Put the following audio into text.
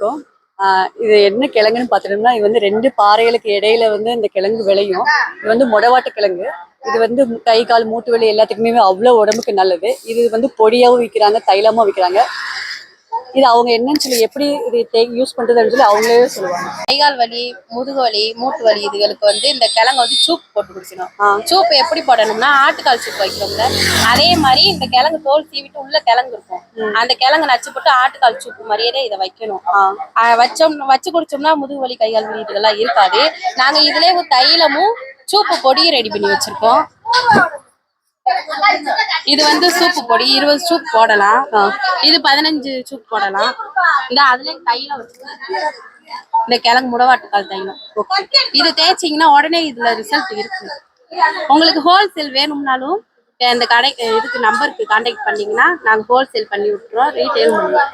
வணக்கம். இது என்ன கிழங்குன்னு பார்த்துட்டோம்னா, இது வந்து 2 பாறைகளுக்கு இடையில வந்து இந்த கிழங்கு விளையும். இது வந்து மொடவாட்டு கிழங்கு. இது வந்து கை, கால், மூட்டு வலி எல்லாத்துக்குமே அவ்வளோ உடம்புக்கு நல்லது. இது வந்து பொடியாவும் விற்கிறாங்க, தைலமும் விற்கிறாங்க. இது அவங்க என்னன்னு சொல்லி எப்படி இது யூஸ் பண்றதுன்னு சொல்லி அவங்களே சொல்லுவாங்க. கைகால் வலி, முதுகு வலி, மூட்டு வலி இதுகளுக்கு வந்து இந்த கிழங்கு வந்து சூப் போட்டு குடிக்கணும். சூப் எப்படி போடணும்னா ஆட்டுக்கால் சூப் வைக்கிறோம்ல, அதே மாதிரி இந்த கிழங்கு தோல் சீவிட்டு உள்ள கிழங்கு இருக்கும், அந்த கிழங்கு நச்சு போட்டு ஆட்டுக்கால் சூப் மாதிரியே இதை வைக்கணும். வச்சு குடிச்சோம்னா முதுகு வலி, கைகால் வலி இதெல்லாம் இருக்காது. நாங்க இதுலயே ஒரு தைலமும் சூப்பு பொடியும் ரெடி பண்ணி வச்சிருக்கோம். இது வந்து சூப்பு பொடி 20 சூப் போடலாம், இது 15 சூப் போடலாம். இந்த அதுல தைலம் இந்த கிழங்கு முடவாட்டுக்கால் தைலம் இது தேய்ச்சிங்கன்னா உடனே இதுல ரிசல்ட் இருக்கு. உங்களுக்கு ஹோல்சேல் வேணும்னாலும் இந்த கடை இதுக்கு நம்பருக்கு கான்டாக்ட் பண்ணீங்கன்னா நாங்க ஹோல்சேல் பண்ணி விட்டுறோம், ரீட்டைல் பண்ணுவோம்.